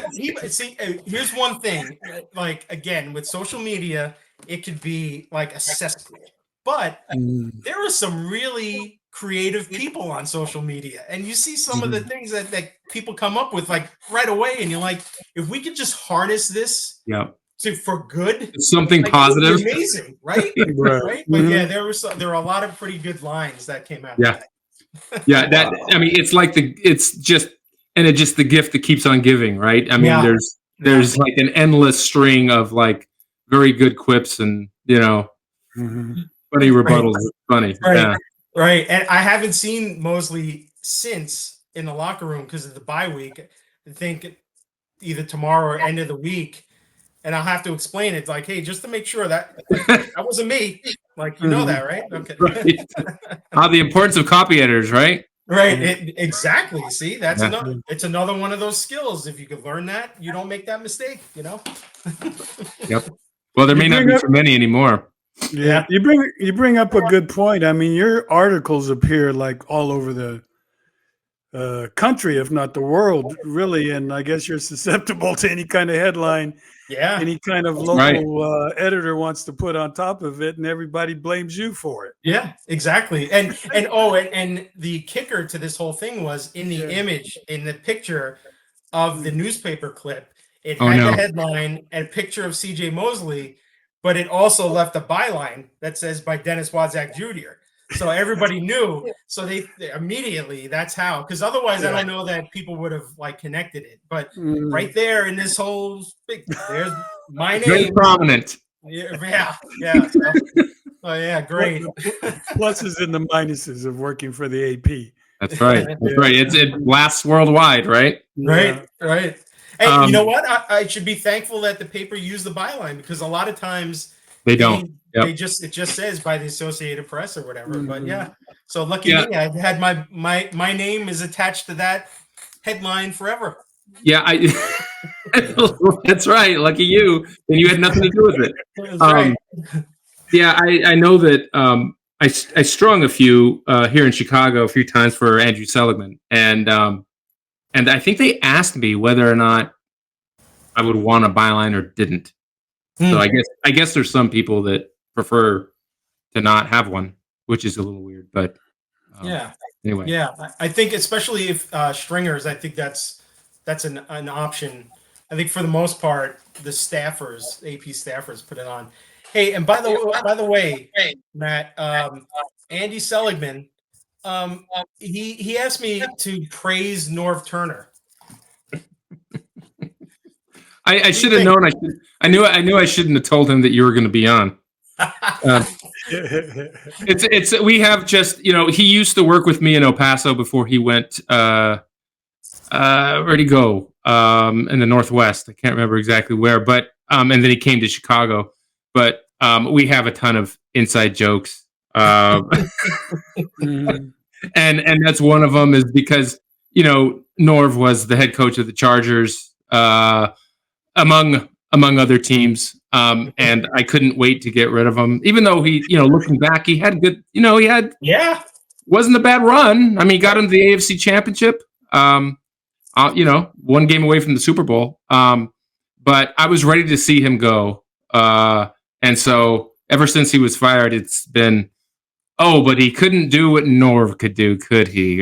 here's one thing, like again with social media, it could be like a cesspool, but there are some really creative people on social media, and you see some of the things that people come up with like right away, and you're like, if we could just harness this for good, something like, it would be positive. amazing, right? Right. Right? But yeah, there were a lot of pretty good lines that came out. Yeah. Yeah, that I mean, it's just the gift that keeps on giving, right? I mean, Yeah. there's like an endless string of like very good quips and funny rebuttals. It's funny, Right. yeah. Right. And I haven't seen Mosley since in the locker room because of the bye week. I think either tomorrow or end of the week. And I'll have to explain it like, hey, just to make sure that wasn't me. Like, you know that, right? Okay. Right. The importance of copy editors, right? Right. Exactly. See, that's Yeah. it's another one of those skills. If you could learn that, you don't make that mistake, you know? Yep. Well, there may not be so many anymore. Yeah, you bring up a good point. I mean, your articles appear like all over the country, if not the world, really. And I guess you're susceptible to any kind of headline, Yeah. any kind of local editor wants to put on top of it, and everybody blames you for it. Yeah, exactly. And the kicker to this whole thing was in the image, in the picture of the newspaper clip, it had the headline and a picture of CJ Mosley, but it also left a byline that says by Dennis Waszak Jr. So everybody knew. So they immediately, that's how, because otherwise I don't know that people would have like connected it. But right there in this whole there's my name. Very prominent. Yeah. So, oh yeah, great. Pluses and the minuses of working for the AP. That's right. That's right. It lasts worldwide, right? Right. Hey, you know what? I should be thankful that the paper used the byline because a lot of times they don't. It just says by the Associated Press or whatever. But yeah, so lucky me, I had my name is attached to that headline forever. Yeah, that's right. Lucky you, and you had nothing to do with it. Right. Yeah, I know that I strung a few here in Chicago a few times for Andrew Seligman, and I think they asked me whether or not I would want a byline or didn't. So I guess there's some people that prefer to not have one, which is a little weird. But anyway, yeah, I think especially if stringers, I think that's an option. I think for the most part, the staffers, AP staffers, put it on. Hey, and by the way, Matt, Andy Seligman, he asked me to praise Norv Turner. I should have known. I knew I shouldn't have told him that you were going to be on. We have just, he used to work with me in El Paso before he went. Where'd he go? In the Northwest. I can't remember exactly where, but and then he came to Chicago. But we have a ton of inside jokes, and that's one of them is because Norv was the head coach of the Chargers, among other teams, and I couldn't wait to get rid of him. Even though he, looking back, he had good, wasn't a bad run. I mean, he got him to the AFC Championship. One game away from the Super Bowl. But I was ready to see him go. And so ever since he was fired, it's been, but he couldn't do what Norv could do, could he?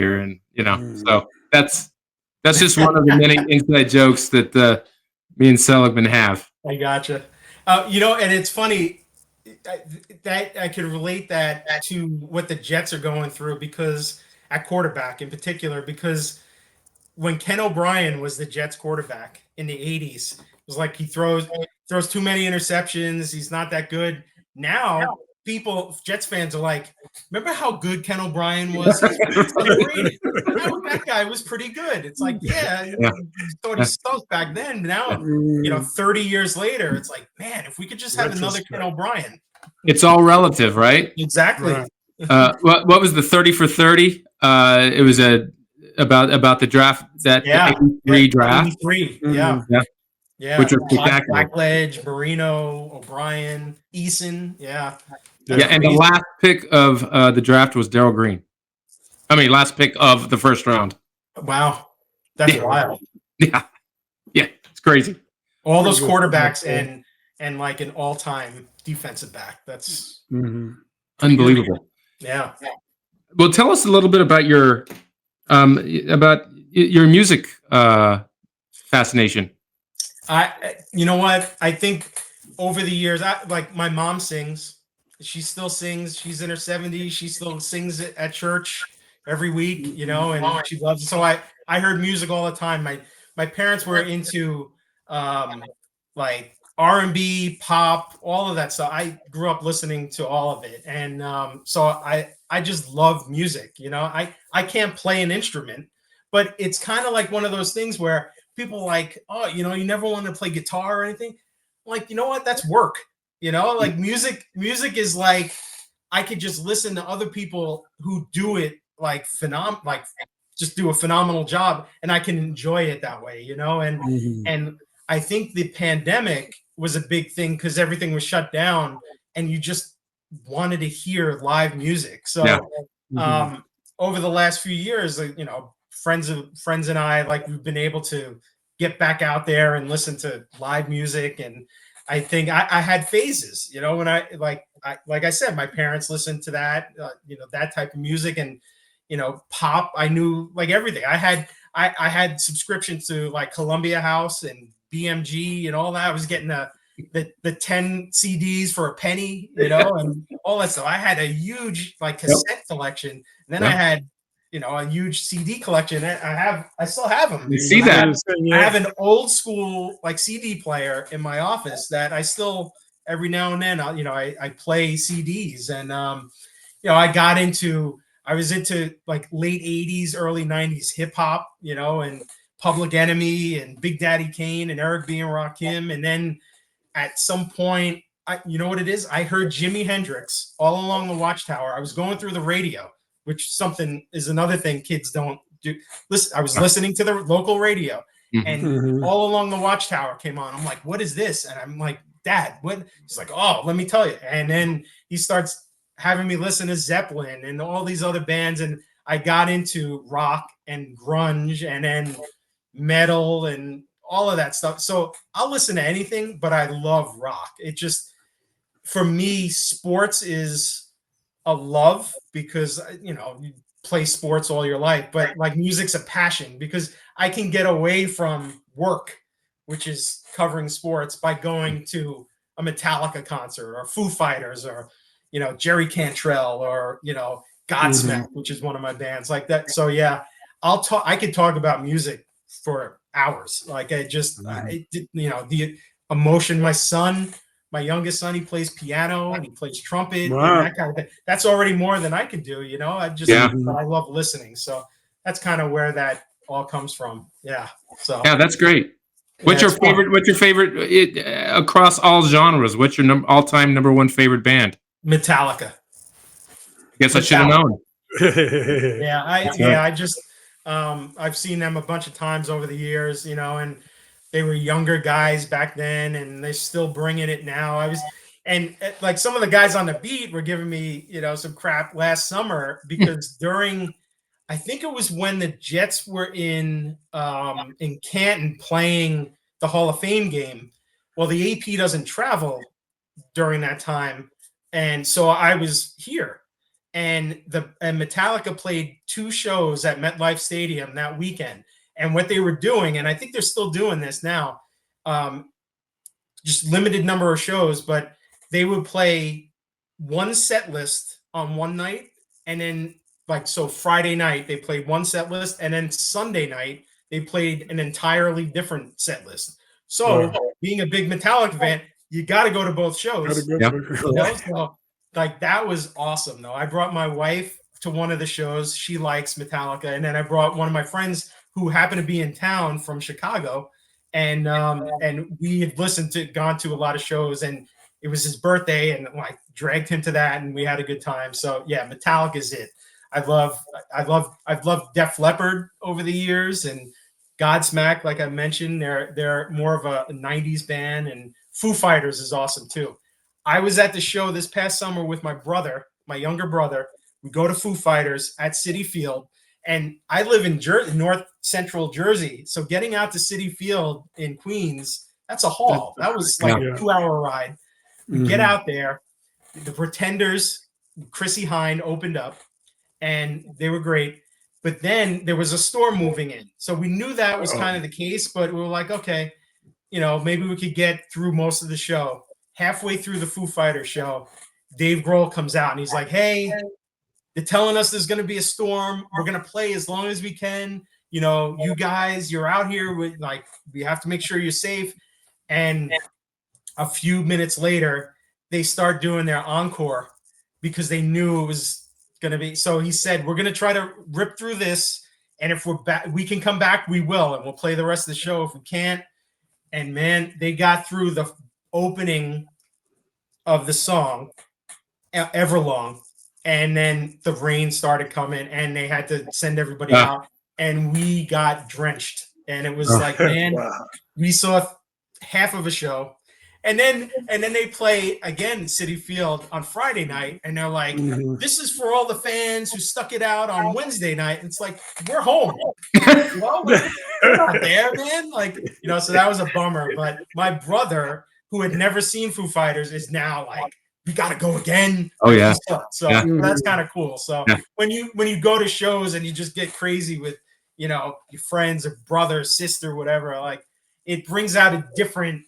So that's just one of the many inside jokes that me and Seligman have. I gotcha. And it's funny that I could relate that to what the Jets are going through because at quarterback in particular, because when Ken O'Brien was the Jets quarterback in the 80s, it was like he throws too many interceptions. He's not that good. Now, Jets fans are like, remember how good Ken O'Brien was? That guy was pretty good. It's like, he thought he stunk back then. Now, 30 years later, it's like, man, if we could just have another Ken O'Brien. It's all relative, right? Exactly. What was the 30 for 30? It was about the draft, the 83 draft. 83, yeah, which was spectacular. Blackledge, Marino, O'Brien, Eason, and the last pick of the draft was Darryl Green. I mean, last pick of the first round. Wow, that's wild. Yeah, it's crazy. All those quarterbacks and like an all-time defensive back. That's unbelievable. Yeah. Well, tell us a little bit about your music fascination. You know what? I think over the years, like my mom sings. She still sings. She's in her 70s. She still sings at church every week, you know, and she loves it. So I heard music all the time. My parents were into like R&B, pop, all of that stuff. I grew up listening to all of it, and so I just love music. You know, I can't play an instrument, but it's kind of like one of those things where people like, oh, you know, you never want to play guitar or anything. Like, you know what? That's work. You know, like music is like I could just listen to other people who do it like just do a phenomenal job, and I can enjoy it that way. You know, and I think the pandemic was a big thing because everything was shut down, and you just wanted to hear live music. So over the last few years, you know, friends and I, like, we've been able to get back out there and listen to live music. And I think I had phases, you know, when like I said, my parents listened to that, you know, that type of music, and, you know, pop. I knew like everything. I had subscriptions to like Columbia House and BMG and all that. I was getting the 10 CDs for a penny, you know, and all that stuff. I had a huge like cassette collection, and then I had, you know, a huge CD collection. I still have them. You see that? I have an old school like CD player in my office that I still every now and then, you know, I play CDs, and you know, I was into like late 80s, early 90s hip hop, you know, and Public Enemy and Big Daddy Kane and Eric B. and Rakim. And then at some point, you know what it is? I heard Jimi Hendrix all along the Watchtower. I was going through the radio, which is another thing kids don't do. Listen, I was listening to the local radio, and all along the Watchtower came on. I'm like, what is this? And I'm like, Dad, what? He's like, oh, let me tell you. And then he starts having me listen to Zeppelin and all these other bands. And I got into rock and grunge and then metal and all of that stuff. So I'll listen to anything, but I love rock. It just, for me, sports is a love because, you know, you play sports all your life, but like music's a passion because I can get away from work, which is covering sports, by going to a Metallica concert or Foo Fighters or, you know, Jerry Cantrell or, you know, Godsmack, which is one of my bands like that. So yeah, I could talk about music for hours. Like you know, the emotion. My youngest son, he plays piano and he plays trumpet and that kind of thing. That's already more than I can do, you know. But I love listening. So that's kind of where that all comes from. Yeah. So yeah, that's great. What's your favorite? What's your favorite across all genres? What's your all-time number one favorite band? Metallica. Guess I should have known. I just I've seen them a bunch of times over the years, you know, and they were younger guys back then, and they're still bringing it now. And like some of the guys on the beat were giving me, you know, some crap last summer because I think it was when the Jets were in Canton playing the Hall of Fame game. Well, the AP doesn't travel during that time, and so I was here, and Metallica played 2 shows at MetLife Stadium that weekend. And what they were doing, and I think they're still doing this now, just limited number of shows, but they would play one set list on one night, and then so Friday night they played one set list, and then Sunday night they played an entirely different set list. So being a big Metallica fan, you got to go to both shows. You know? So, like, that was awesome, though. I brought my wife to one of the shows. She likes Metallica, and then I brought one of my friends who happened to be in town from Chicago, and we had gone to a lot of shows, and it was his birthday, and I dragged him to that, and we had a good time. So yeah, Metallica is it. I've loved Def Leppard over the years, and Godsmack, like I mentioned, they're more of a 90s band, and Foo Fighters is awesome too. I was at the show this past summer with my brother, my younger brother. We go to Foo Fighters at Citi Field. And I live in North Central Jersey, so getting out to Citi Field in Queens, that's a haul. That was like a 2-hour ride. We get out there. The Pretenders, Chrissy Hynde opened up, and they were great. But then there was a storm moving in, so we knew that was kind of the case. But we were like, okay, you know, maybe we could get through most of the show. halfway through the Foo Fighters show, Dave Grohl comes out and he's like, "Hey, they're telling us there's going to be a storm. We're going to play as long as we can. You know, you guys, you're out here with we have to make sure you're safe." And a few minutes later, they start doing their encore because they knew it was going to be. So he said, "We're going to try to rip through this. And if we're back, we can come back, we will. And we'll play the rest of the show if we can't." And man, they got through the opening of the song, Everlong. And then the rain started coming and they had to send everybody out. And we got drenched. And it was like, man, we saw half of a show. And then they play again City Field on Friday night, and they're like, "This is for all the fans who stuck it out on Wednesday night." And it's like, we're home. Well, we're not there, man. So that was a bummer. But my brother, who had never seen Foo Fighters, is now like, "We got to go again." Oh yeah. So that's kind of cool. So when you go to shows and you just get crazy with your friends or brother, sister, whatever, like it brings out a different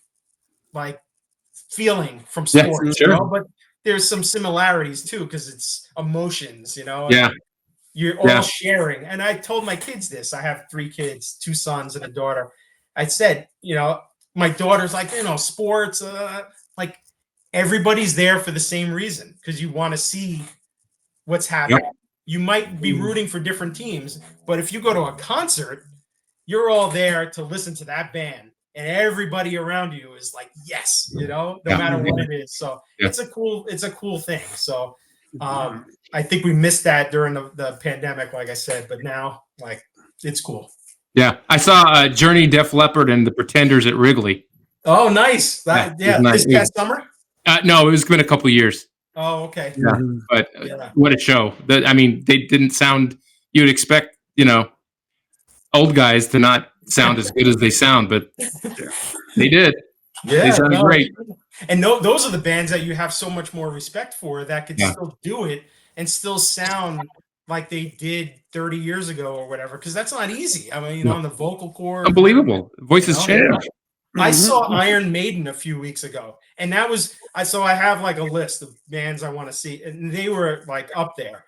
feeling from sports, but there's some similarities too because it's emotions, you're all sharing. And I told my kids this. I have 3 kids, 2 sons and a daughter. I said, my daughter's like, sports, like everybody's there for the same reason because you want to see what's happening. You might be rooting for different teams, but if you go to a concert, you're all there to listen to that band. And everybody around you is like, yes, no matter what it is. So it's a cool thing. So I think we missed that during the pandemic, like I said, but now it's cool. Yeah. I saw Journey, Def Leppard, and the Pretenders at Wrigley. Oh, nice. Nice. This past summer? No, it was been a couple of years. Oh, okay. Yeah. But what a show. They didn't sound, you'd expect, old guys to not sound as good as they sound, but they did. Yeah, they sounded great. And those are the bands that you have so much more respect for that could still do it and still sound like they did 30 years ago or whatever, because that's not easy. I mean, on the vocal cord, unbelievable. Voices change. I saw Iron Maiden a few weeks ago, and that was I have like a list of bands I want to see, and they were like up there.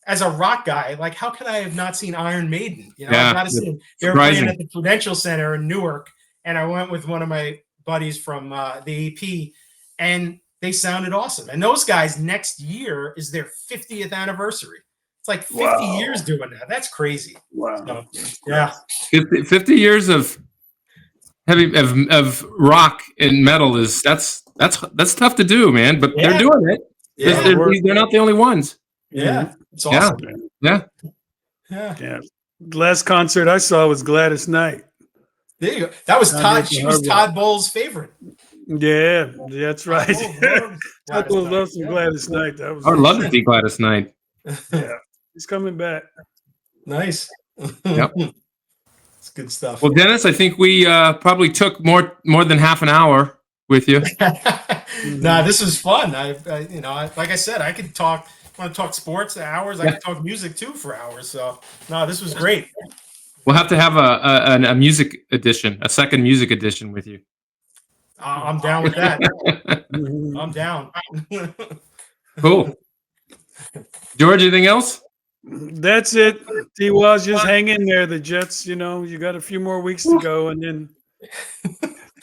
As a rock guy, how could I have not seen Iron Maiden? I've got to see them. They were playing at the Prudential Center in Newark, and I went with one of my buddies from the AP, and they sounded awesome. And those guys, next year is their 50th anniversary. It's like 50 years doing that. That's crazy. Wow. So, 50 years of rock and metal that's tough to do, man. But they're doing it. Yeah. They're not the only ones. Yeah. It's awesome. Yeah. The last concert I saw was Gladys Knight. There you go. That was Todd. She was Todd Bowles' favorite. Yeah, that's right. I love some Gladys Knight. I would love to see Gladys Knight. Yeah, he's coming back. Nice. Yep. It's good stuff. Well, Dennis, I think we probably took more than half an hour with you. Nah, this was fun. I like I said, I could talk. Want to talk sports hours? I can talk music too for hours. So no, this was great. We'll have to have a music edition, a second music edition with you. I'm down with that. I'm down. Cool. George, anything else? That's it. T-Waz, just hang in there. The Jets, you got a few more weeks to go, and then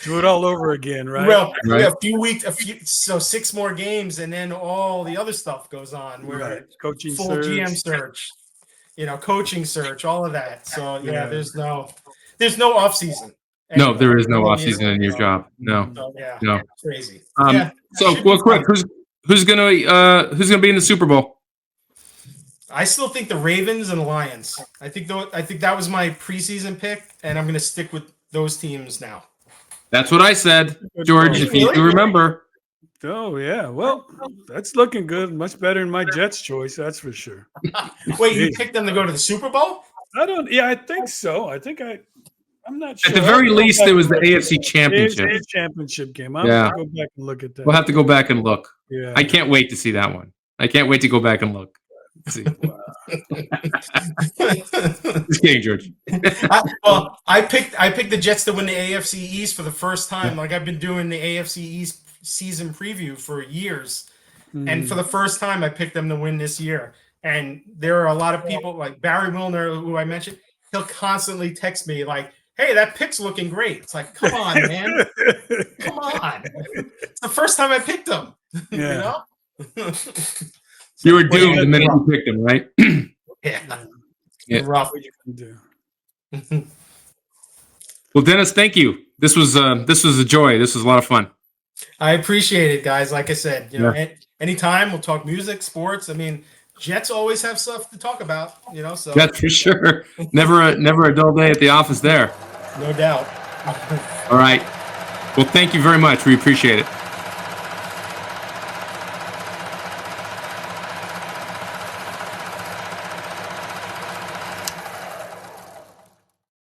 do it all over again, right? Well, a few weeks, so 6 more games, and then all the other stuff goes on. Where coaching full search. GM search, coaching search, all of that. So there's no off season. No, there is no off season in your job. No, so, no, crazy. So, quick, who's gonna be in the Super Bowl? I still think the Ravens and the Lions. I think that was my preseason pick, and I'm going to stick with those teams now. That's what I said, George, if you remember. Oh, yeah. Well, that's looking good. Much better than my Jets choice, that's for sure. Wait, you picked them to go to the Super Bowl? I think so. I'm not sure. At the very least, it was the AFC Championship. AFC Championship game. I'll have to go back and look at that. We'll have to go back and look. Yeah. I can't wait to see that one. I can't wait to go back and look. Let's see. Just kidding, George. I picked the Jets to win the AFC East for the first time. Like I've been doing the AFC East, season preview for years. And for the first time, I picked them to win this year. And there are a lot of people like Barry Wilner, who I mentioned, he'll constantly text me like, hey, that pick's looking great. It's like, come on, man. Come on. It's the first time I picked them. Yeah. You know? You were doomed the minute you picked him, right? Yeah. Rough. What you can do. Well, Dennis, thank you. This was a joy. This was a lot of fun. I appreciate it, guys. Like I said, you know, anytime we'll talk music, sports. I mean, Jets always have stuff to talk about, you know. So that's for sure. Never a dull day at the office there. No doubt. All right. Well, thank you very much. We appreciate it.